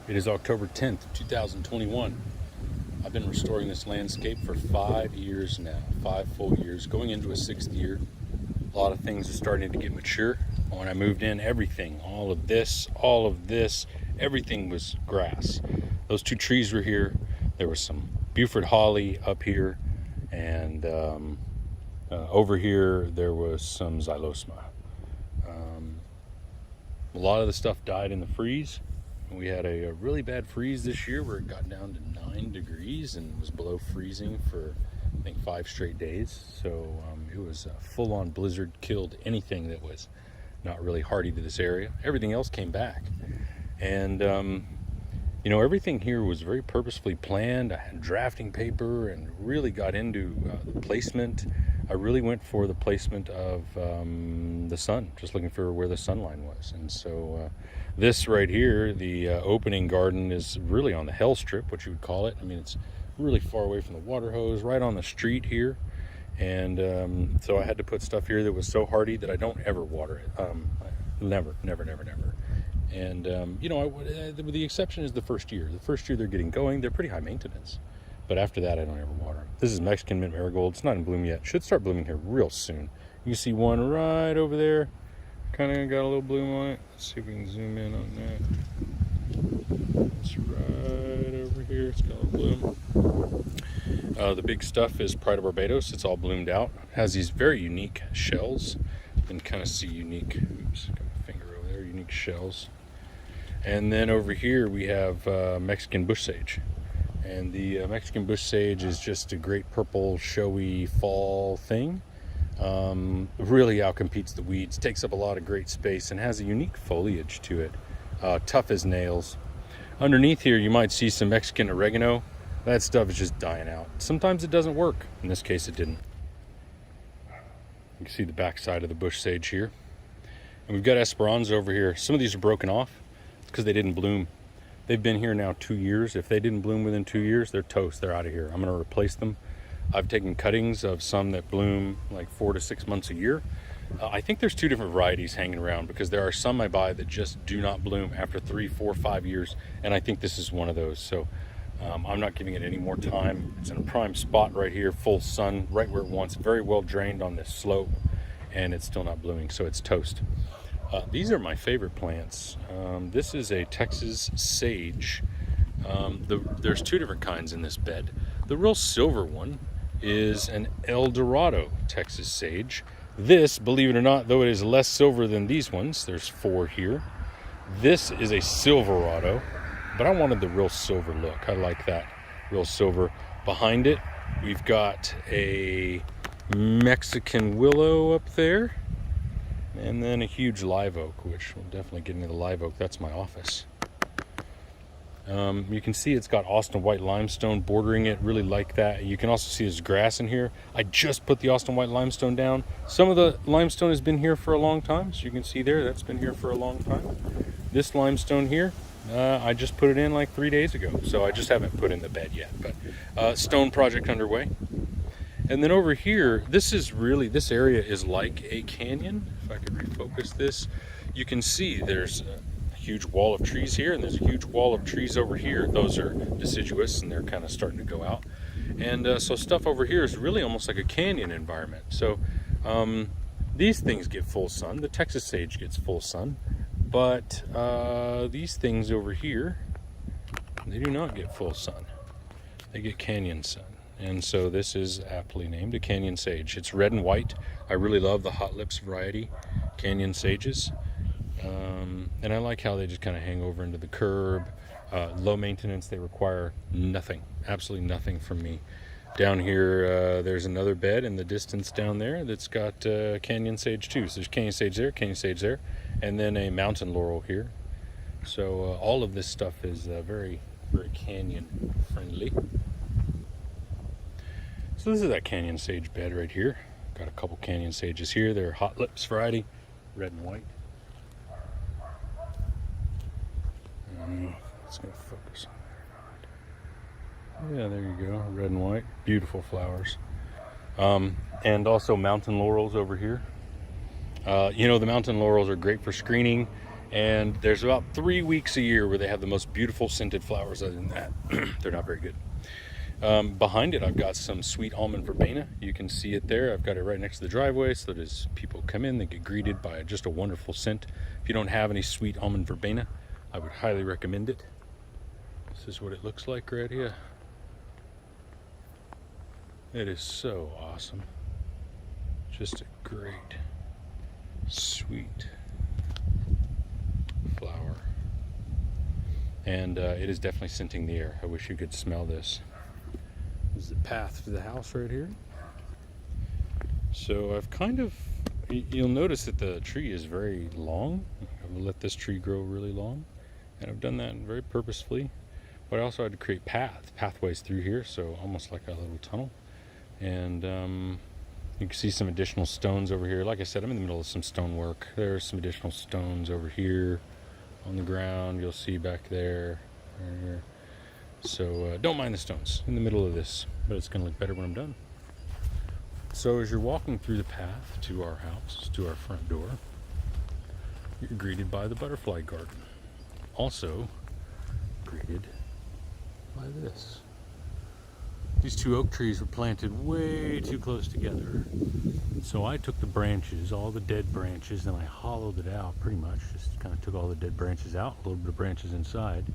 It is October 10th, 2021. I've been restoring this landscape for 5 years now, 5 full years, going into a 6th year. A lot of things are starting to get mature. When I moved in, everything, all of this, everything was grass. Those 2 trees were here. There was some Buford holly up here, and over here there was some xylosma. A lot of the stuff died in the freeze. We had a really bad freeze this year where it got down to 9 degrees and was below freezing for, I think, 5 straight days. So it was a full-on blizzard, killed anything that was not really hardy to this area. Everything else came back. And, everything here was very purposefully planned. I had drafting paper and really got into the placement. I really went for the placement of the sun, just looking for where the sun line was. And so this right here, the opening garden, is really on the hell strip, what you would call it. I mean, it's really far away from the water hose, right on the street here. And so I had to put stuff here that was so hardy that I don't ever water it. Never. And, the exception is the first year. The first year they're getting going, they're pretty high maintenance. But after that, I don't ever water them. This is Mexican mint marigold. It's not in bloom yet. Should start blooming here real soon. You can see one right over there. Kind of got a little bloom on it. Let's see if we can zoom in on that. It's right over here. It's got a bloom. The big stuff is Pride of Barbados. It's all bloomed out. It has these very unique shells. You can kind of see unique, oops, got my finger over there, unique shells. And then over here we have Mexican bush sage. And the Mexican bush sage is just a great purple, showy fall thing. Really outcompetes the weeds, takes up a lot of great space, and has a unique foliage to it. Tough as nails. Underneath here you might see some Mexican oregano. That stuff is just dying out. Sometimes it doesn't work. In this case it didn't. You can see the back side of the bush sage here. And we've got Esperanza over here. Some of these are broken off. It's because they didn't bloom. They've been here now 2 years. If they didn't bloom within 2 years, they're toast. They're out of here. I'm going to replace them. I've taken cuttings of some that bloom like 4 to 6 months a year. I think there's 2 different varieties hanging around, because there are some I buy that just do not bloom after 3, 4, 5 years. And I think this is one of those. So I'm not giving it any more time. It's in a prime spot right here, full sun, right where it wants, very well drained on this slope, and it's still not blooming, so it's toast. These are my favorite plants. This is a Texas sage. There's 2 different kinds in this bed. The real silver one is an El Dorado Texas sage. This, believe it or not, though it is less silver than these ones, there's 4 here. This is a Silverado, but I wanted the real silver look. I like that real silver. Behind it, we've got a Mexican willow up there. And then a huge live oak, which we'll definitely get into the live oak. That's my office. You can see it's got Austin white limestone bordering it. Really like that. You can also see there's grass in here. I just put the Austin white limestone down. Some of the limestone has been here for a long time. So you can see there, that's been here for a long time. This limestone here, I just put it in like 3 days ago. So I just haven't put in the bed yet. But stone project underway. And then over here, this area is like a canyon. If I could refocus this, you can see there's a huge wall of trees here, and there's a huge wall of trees over here. Those are deciduous, and they're kind of starting to go out. And so stuff over here is really almost like a canyon environment. So these things get full sun. The Texas sage gets full sun. But these things over here, they do not get full sun. They get canyon sun. And so this is aptly named a canyon sage. It's red and white. I really love the hot lips variety canyon sages. And I like how they just kind of hang over into the curb. Low maintenance. They require nothing, absolutely nothing from me. Down here, there's another bed in the distance down there that's got canyon sage too. So there's canyon sage there, and then a mountain laurel here. So all of this stuff is very, very canyon friendly. So this is that canyon sage bed right here. Got a couple canyon sages here. They're hot lips variety, red and white. It's going to focus on there. Yeah, there you go. Red and white. Beautiful flowers. And also mountain laurels over here. The mountain laurels are great for screening. And there's about 3 weeks a year where they have the most beautiful scented flowers. Other than that, they're not very good. Behind it, I've got some sweet almond verbena. You can see it there. I've got it right next to the driveway, so that as people come in, they get greeted by just a wonderful scent. If you don't have any sweet almond verbena, I would highly recommend it. This is what it looks like right here. It is so awesome. Just a great, sweet flower. And it is definitely scenting the air. I wish you could smell this. This is the path to the house right here. So I've kind of, you'll notice that the tree is very long. I've let this tree grow really long. And I've done that very purposefully. But I also had to create pathways through here, so almost like a little tunnel. And you can see some additional stones over here. Like I said, I'm in the middle of some stone work. There's some additional stones over here on the ground. You'll see back there. Right here. So don't mind the stones in the middle of this, but it's going to look better when I'm done. So as you're walking through the path to our house, to our front door, you're greeted by the butterfly garden. Also greeted by this. These two oak trees were planted way too close together. So I took the branches, all the dead branches, and I hollowed it out pretty much. Just kind of took all the dead branches out, a little bit of branches inside.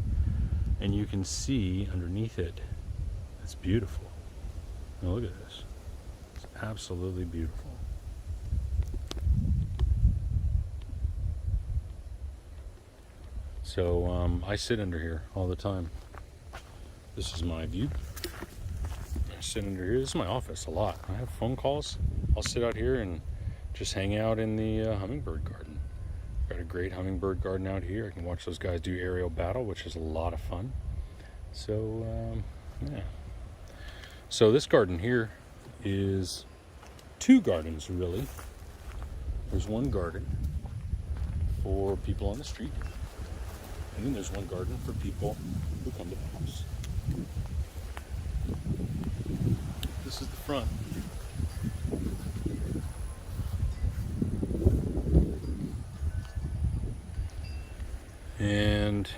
And you can see underneath it, it's beautiful. Now look at this. It's absolutely beautiful. So I sit under here all the time. This is my view. I sit under here. This is my office a lot. I have phone calls. I'll sit out here and just hang out in the hummingbird garden. Got a great hummingbird garden out here. I can watch those guys do aerial battle, which is a lot of fun. So, yeah. So this garden here is two gardens, really. There's one garden for people on the street, and then there's one garden for people who come to the house. This is the front. And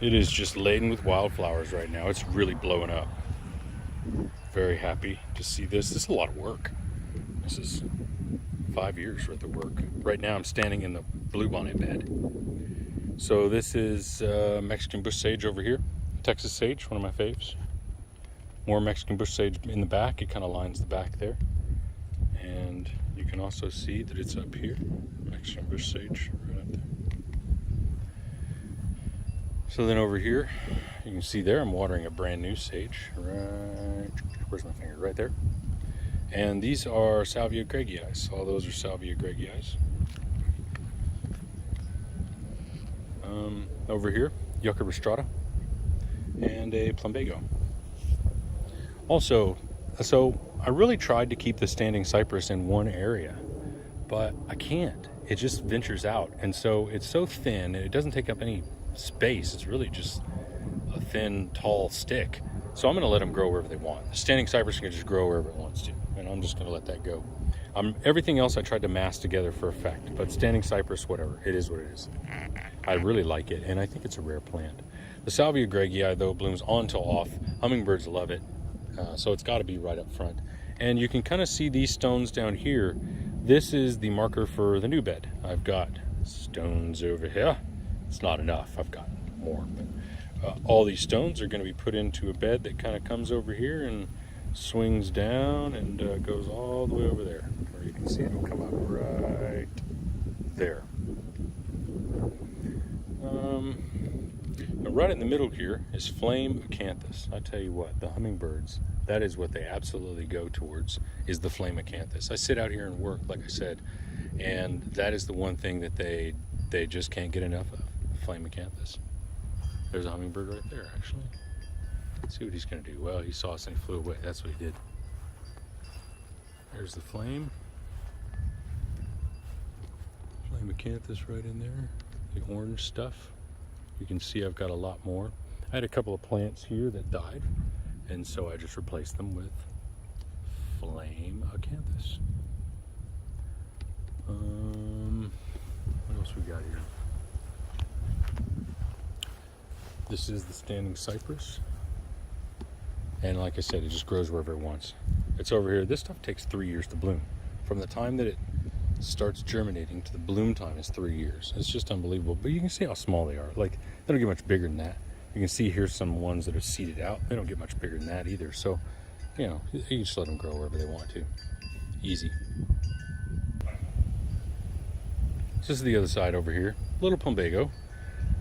it is just laden with wildflowers right now. It's really blowing up. Very happy to see this. This is a lot of work. This is 5 years worth of work. Right now I'm standing in the bluebonnet bed. So this is Mexican bush sage over here. Texas sage, one of my faves. More Mexican bush sage in the back. It kind of lines the back there. And you can also see that it's up here. Mexican bush sage right up there. So then over here, you can see there I'm watering a brand new sage. Right, where's my finger? Right there. And these are Salvia greggii. All those are Salvia greggii. Over here, Yucca rostrata and a plumbago. Also, so I really tried to keep the standing cypress in one area, but I can't. It just ventures out, and so it's so thin, and it doesn't take up any space. It's really just a thin, tall stick. So I'm going to let them grow wherever they want. The standing cypress can just grow wherever it wants to, and I'm just going to let that go. Everything else I tried to mass together for effect, but standing cypress, whatever, it is what it is. I really like it, and I think it's a rare plant. The Salvia greggii, though, blooms on till off. Hummingbirds love it, so it's got to be right up front. And you can kind of see these stones down here. This is the marker for the new bed. I've got stones over here. It's not enough. I've got more, but all these stones are going to be put into a bed that kind of comes over here and swings down and goes all the way over there, where you can see it will come up right there. Now right in the middle here is flame acanthus. I tell you what, the hummingbirds, that is what they absolutely go towards, is the flame acanthus. I sit out here and work, like I said, and that is the one thing that they just can't get enough of, flame acanthus. There's a hummingbird right there, actually. Let's see what he's going to do. Well, he saw us and he flew away. That's what he did. There's the flame. Flame acanthus right in there. The orange stuff. You can see I've got a lot more. I had a couple of plants here that died, and so I just replaced them with flame acanthus. What else else we got here? This is the standing cypress. And like I said, it just grows wherever it wants. It's over here. This stuff takes 3 years to bloom. From the time that it starts germinating to the bloom time is 3 years. It's just unbelievable. But you can see how small they are. Like, they don't get much bigger than that. You can see here's some ones that are seeded out. They don't get much bigger than that either. So, you know, you just let them grow wherever they want to. Easy. This is the other side over here. Little plumbago.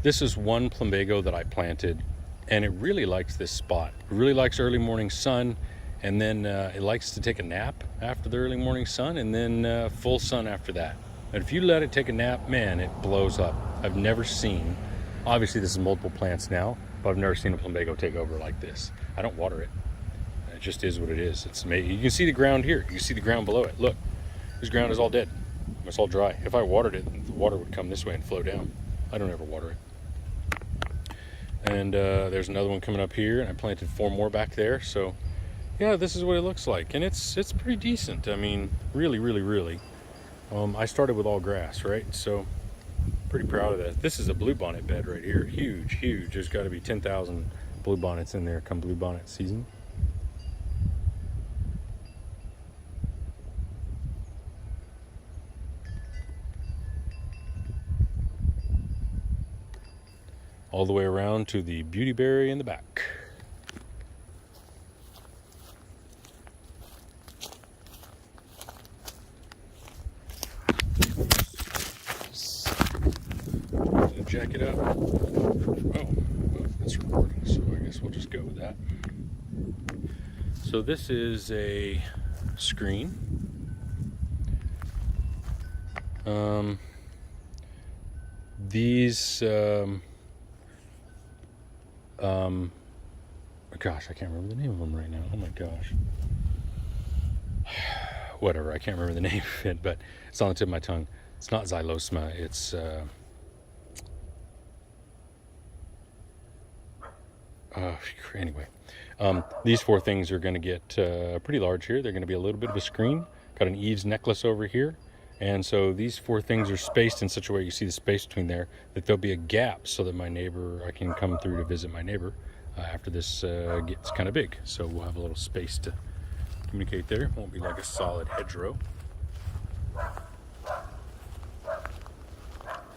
This is one plumbago that I planted, and it really likes this spot. It really likes early morning sun, and then it likes to take a nap after the early morning sun, and then full sun after that. And if you let it take a nap, man, it blows up. I've never seen, obviously this is multiple plants now, but I've never seen a plumbago take over like this. I don't water it. It just is what it is. It's amazing. You can see the ground here. You can see the ground below it. Look, this ground is all dead. It's all dry. If I watered it, the water would come this way and flow down. I don't ever water it. And there's another one coming up here, and I planted 4 more back there. So yeah, this is what it looks like, and it's pretty decent. I mean, really. I started with all grass, right? So pretty proud of that. This is a bluebonnet bed right here. Huge. There's got to be 10,000 bluebonnets in there come bluebonnet season. All the way around to the beautyberry in the back. Jack it up. Oh, it's recording, so I guess we'll just go with that. So this is a screen. Gosh, I can't remember the name of them right now. Oh my gosh. Whatever, I can't remember the name of it, but it's on the tip of my tongue. It's not xylosma, it's anyway. These 4 things are going to get pretty large here. They're going to be a little bit of a screen. Got an Eve's necklace over here. And so these 4 things are spaced in such a way, you see the space between there, that there'll be a gap so that I can come through to visit my neighbor after this gets kind of big. So we'll have a little space to communicate there. It won't be like a solid hedgerow.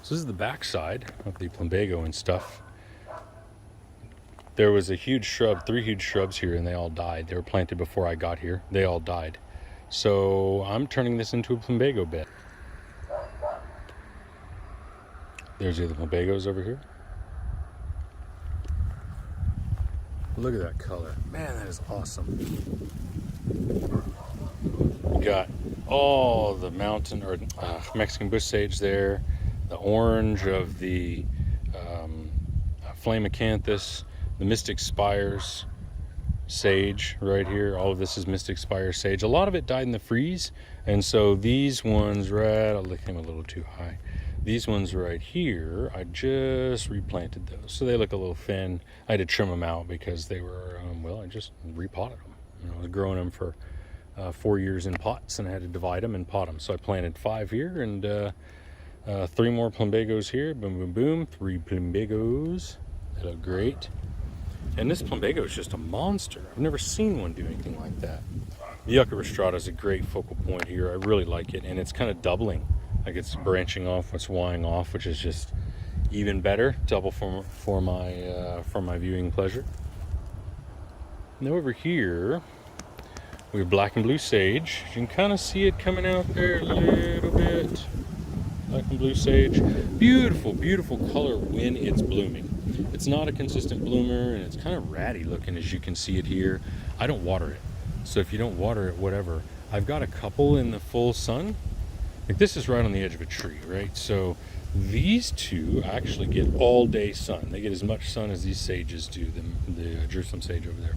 So this is the back side of the plumbago and stuff. There was a huge shrub, 3 huge shrubs here, and they all died. They were planted before I got here. They all died. So I'm turning this into a plumbago bed. There's the other plumbagos over here. Look at that color. Man, that is awesome. We got all the mountain or Mexican bush sage there, the orange of the flame acanthus, the mystic spires sage right here. All of this is mystic spire sage. A lot of it died in the freeze, and so these ones I came a little too high. These ones right here, I just replanted those, so they look a little thin. I had to trim them out because they were I just repotted them. I was growing them for 4 years in pots, and I had to divide them and pot them. So I planted 5 here, and 3 more plumbagos here. Boom 3 plumbagos. They look great. And this plumbago is just a monster. I've never seen one do anything like that. The Yucca rostrata is a great focal point here. I really like it, and it's kind of doubling. Like it's branching off, it's wying off, which is just even better. Double for my viewing pleasure. Now over here, we have black and blue sage. You can kind of see it coming out there a little bit. Black and blue sage. Beautiful color when it's blooming. It's not a consistent bloomer, and it's kind of ratty looking, as you can see it here. I don't water it, so if you don't water it, whatever. I've got a couple in the full sun. Like this is right on the edge of a tree, right? So these 2 actually get all day sun. They get as much sun as these sages do, the Jerusalem sage over there.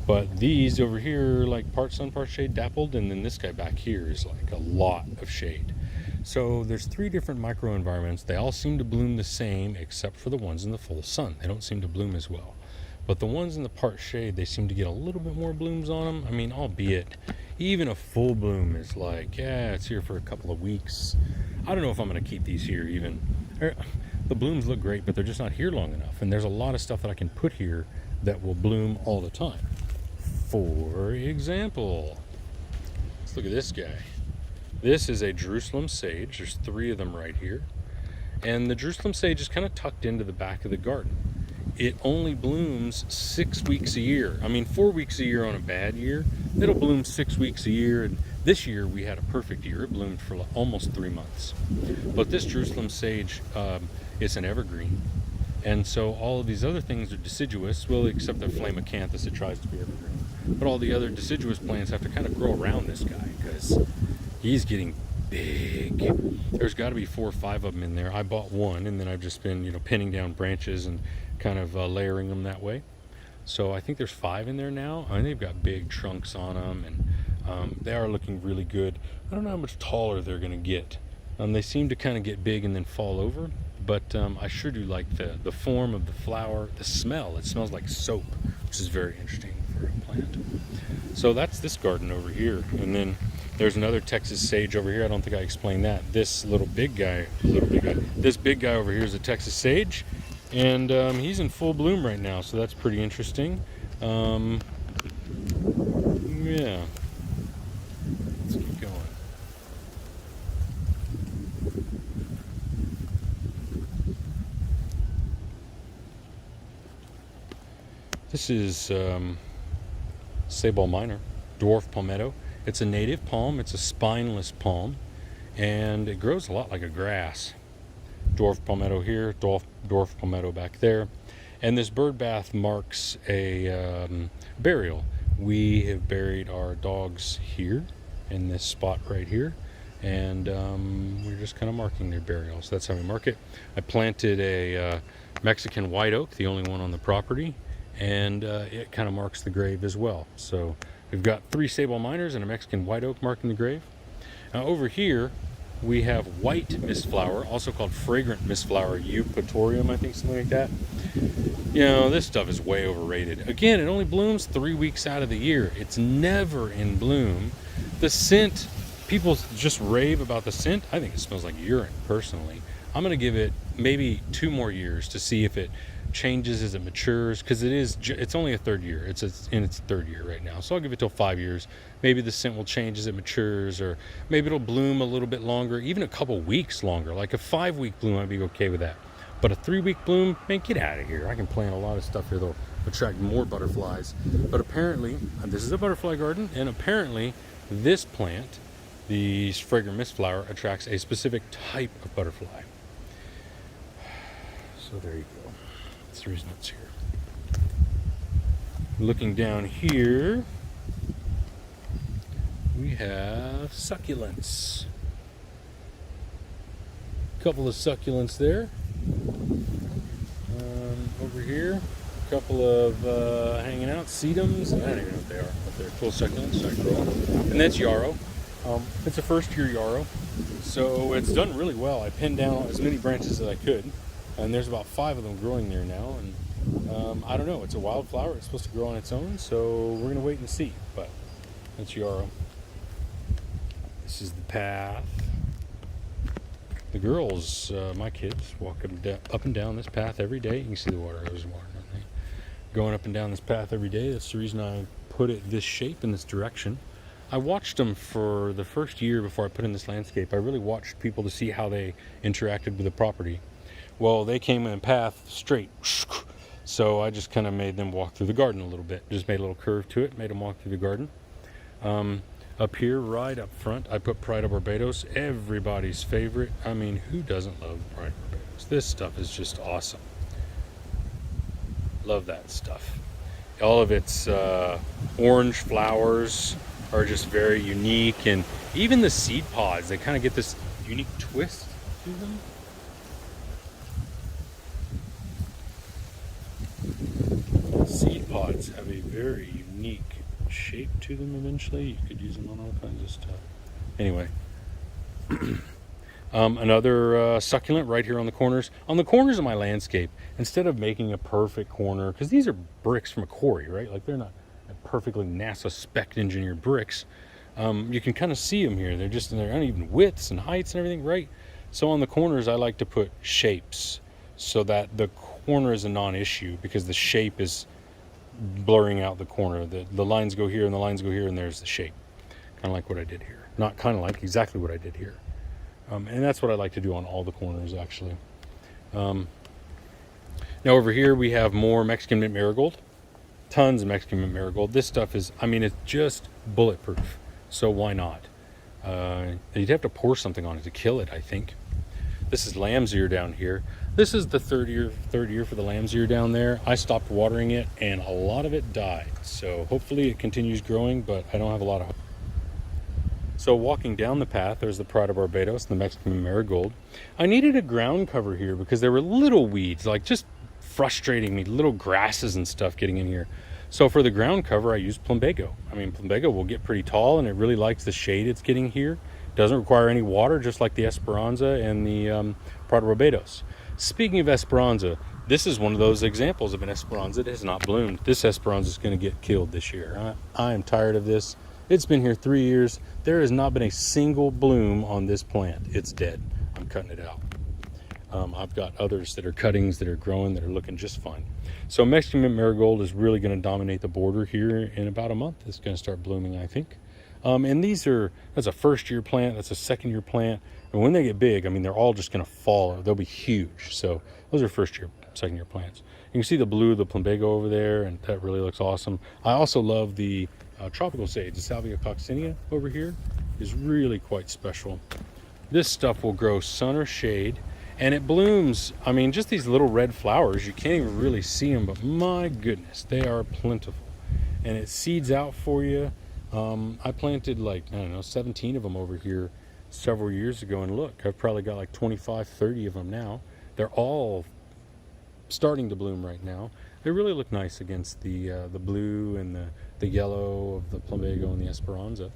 But these over here, like part sun, part shade, dappled, and then this guy back here is like a lot of shade. So there's 3 different microenvironments. They all seem to bloom the same, except for the ones in the full sun. They don't seem to bloom as well. But the ones in the part shade, they seem to get a little bit more blooms on them. I mean, albeit, even a full bloom is like, yeah, it's here for a couple of weeks. I don't know if I'm going to keep these here even. The blooms look great, but they're just not here long enough. And there's a lot of stuff that I can put here that will bloom all the time. For example, let's look at this guy. This is a Jerusalem sage. There's 3 of them right here. And the Jerusalem sage is kind of tucked into the back of the garden. It only blooms 6 weeks a year. I mean, 4 weeks a year on a bad year. It'll bloom 6 weeks a year. And this year we had a perfect year. It bloomed for almost 3 months. But this Jerusalem sage, it's an evergreen. And so all of these other things are deciduous, well, except the Flamacanthus that tries to be evergreen. But all the other deciduous plants have to kind of grow around this guy because he's getting big. There's got to be 4 or 5 of them in there. I bought one, and then I've just been, pinning down branches and kind of layering them that way. So I think there's 5 in there now, and they've got big trunks on them, and they are looking really good. I don't know how much taller they're going to get. They seem to kind of get big and then fall over, but I sure do like the form of the flower, the smell. It smells like soap, which is very interesting for a plant. So that's this garden over here, and then there's another Texas sage over here. I don't think I explained that. This big guy, this big guy over here is a Texas sage, and he's in full bloom right now, so that's pretty interesting. Yeah, let's keep going. This is Sabal minor, dwarf palmetto. It's a native palm. It's a spineless palm, and it grows a lot like a grass. Dwarf palmetto here, dwarf palmetto back there. And this bird bath marks a burial. We have buried our dogs here in this spot right here, and we're just kind of marking their burial. So that's how we mark it. I planted a Mexican white oak, the only one on the property, and it kind of marks the grave as well. So we've got 3 Sabal minors and a Mexican white oak marking the grave. Now over here we have white mistflower, also called fragrant mistflower, eupatorium, I think, something like that. This stuff is way overrated. Again, it only blooms 3 weeks out of the year. It's never in bloom. The scent, people just rave about the scent. I think it smells like urine, personally. I'm going to give it maybe 2 more years to see if it changes as it matures, because it's only a 3rd year. It's in its 3rd year right now, so I'll give it till 5 years. Maybe the scent will change as it matures, or maybe it'll bloom a little bit longer, even a couple weeks longer. Like a 5-week bloom, I'd be okay with that. But a 3-week bloom, man, get out of here. I can plant a lot of stuff here that'll attract more butterflies. But apparently, this is a butterfly garden, and apparently this plant, the fragrant mistflower, attracts a specific type of butterfly. So there you go. That's the reason it's here. Looking down here, we have succulents. A couple of succulents there. Over here, a couple of hanging out sedums. I don't even know what they are, but they're cool succulents. And that's yarrow. It's a 1st-year yarrow, so it's done really well. I pinned down as many branches as I could, and there's about 5 of them growing there now. And I don't know, it's a wildflower. It's supposed to grow on its own, so we're going to wait and see. But that's yarrow. This is the path. The girls, my kids, walk up and down this path every day. You can see the water hose water, don't they? Going up and down this path every day. That's the reason I put it this shape in this direction. I watched them for the 1st year before I put in this landscape. I really watched people to see how they interacted with the property. Well, they came in a path straight, so I just kind of made them walk through the garden a little bit. Just made a little curve to it, made them walk through the garden. Up here, right up front, I put Pride of Barbados, everybody's favorite. I mean, who doesn't love Pride of Barbados? This stuff is just awesome. Love that stuff. All of its orange flowers are just very unique, and even the seed pods, they kind of get this unique twist to them. Seed pods have a very unique shape to them eventually. You could use them on all kinds of stuff. Anyway, Another succulent right here on the corners. On the corners of my landscape, instead of making a perfect corner, because these are bricks from a quarry, right? Like they're not perfectly NASA spec engineered bricks. You can kind of see them here. They're uneven widths and heights and everything, right? So on the corners, I like to put shapes so that the corner is a non-issue, because the shape is blurring out the corner. The lines go here and the lines go here, and there's the shape. Kind of like what I did here. Not kind of like, exactly what I did here. And that's what I like to do on all the corners, actually. Now over here we have more Mexican mint marigold. Tons of Mexican mint marigold. This stuff is, I mean, it's just bulletproof. So why not? You'd have to pour something on it to kill it, I think. This is lamb's ear down here. This is the third year for the lamb's ear down there. I stopped watering it and a lot of it died. So hopefully it continues growing, but I don't have a lot of hope. So walking down the path, there's the Pride of Barbados, the Mexican marigold. I needed a ground cover here because there were little weeds, like just frustrating me, little grasses and stuff getting in here. So for the ground cover, I used plumbago. I mean, plumbago will get pretty tall and it really likes the shade it's getting here. Doesn't require any water, just like the Esperanza and the Pride of Barbados. Speaking of Esperanza, this is one of those examples of an Esperanza that has not bloomed. This Esperanza is going to get killed this year. I am tired of this. It's been here 3 years. There has not been a single bloom on this plant. It's dead. I'm cutting it out. I've got others that are cuttings that are growing that are looking just fine. So Mexican mint marigold is really going to dominate the border here in about a month. It's going to start blooming, I think. And that's a first year plant, that's a second year plant. And when they get big, I mean, they're all just going to fall. They'll be huge. So those are first year, second year plants. You can see the blue of the plumbago over there, and that really looks awesome. I also love the tropical sage, the Salvia coccinea over here is really quite special. This stuff will grow sun or shade, and it blooms. I mean, just these little red flowers, you can't even really see them, but my goodness, they are plentiful. And it seeds out for you. I planted like, I don't know, 17 of them over here several years ago, and look, I've probably got like 25, 30 of them now. They're all starting to bloom right now. They really look nice against the blue and the yellow of the plumbago and the Esperanza.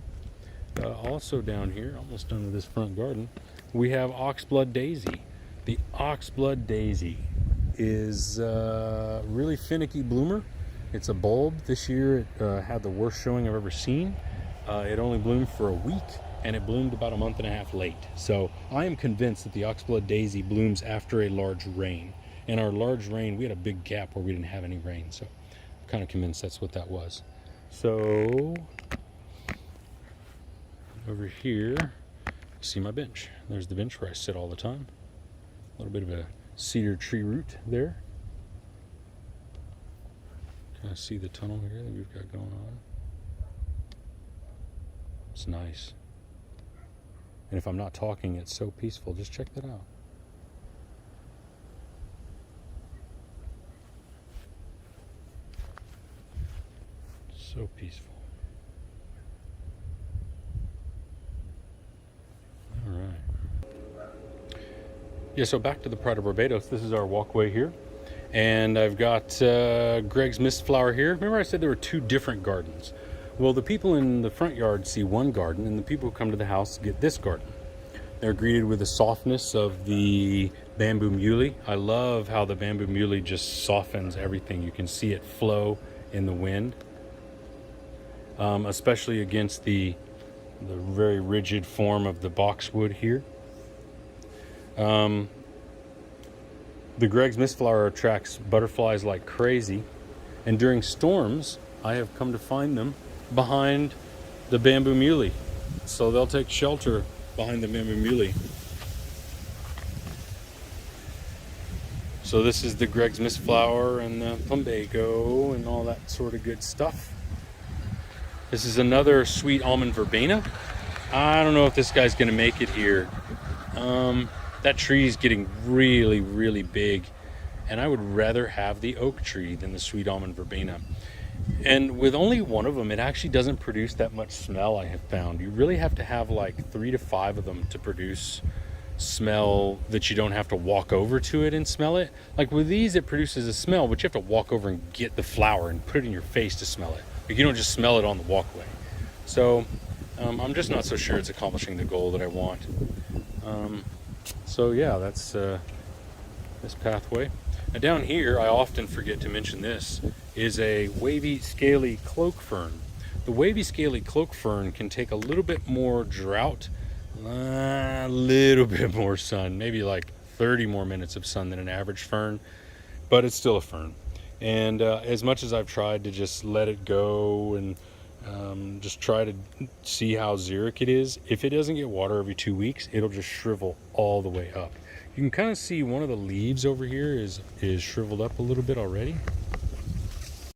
Also down here, almost done with this front garden, we have oxblood daisy. The oxblood daisy is a really finicky bloomer. It's a bulb. This year it had the worst showing I've ever seen. It only bloomed for a week, and it bloomed about a month and a half late. So I am convinced that the oxblood daisy blooms after a large rain. And our large rain, we had a big gap where we didn't have any rain. So I'm kind of convinced that's what that was. So over here, you see my bench. There's the bench where I sit all the time. A little bit of a cedar tree root there. Kind of see the tunnel here that we've got going on. It's nice. And if I'm not talking, it's so peaceful. Just check that out. So peaceful. All right. Yeah, so back to the Pride of Barbados. This is our walkway here. And I've got Greg's Mistflower here. Remember I said there were two different gardens? Well, the people in the front yard see one garden, and the people who come to the house get this garden. They're greeted with the softness of the bamboo muley. I love how the bamboo muley just softens everything. You can see it flow in the wind, especially against the very rigid form of the boxwood here. The Greg's Mistflower attracts butterflies like crazy, and during storms, I have come to find them behind the bamboo muley. So they'll take shelter behind the bamboo muley. So this is the Greg's Mistflower and the plumbago and all that sort of good stuff. This is another sweet almond verbena. I don't know if this guy's gonna make it here. That tree is getting really, really big, and I would rather have the oak tree than the sweet almond verbena. And with only one of them, it actually doesn't produce that much smell, I have found. You really have to have like 3 to 5 of them to produce smell that you don't have to walk over to it and smell it. Like with these, it produces a smell, but you have to walk over and get the flower and put it in your face to smell it. Like you don't just smell it on the walkway. So I'm just not so sure it's accomplishing the goal that I want. So yeah, that's this pathway. Now down here, I often forget to mention this, is a wavy scaly cloak fern. The wavy scaly cloak fern can take a little bit more drought, a little bit more sun, maybe like 30 more minutes of sun than an average fern, but it's still a fern. And as much as I've tried to just let it go and just try to see how xeric it is, if it doesn't get water every 2 weeks, it'll just shrivel all the way up. You can kind of see one of the leaves over here is shriveled up a little bit already.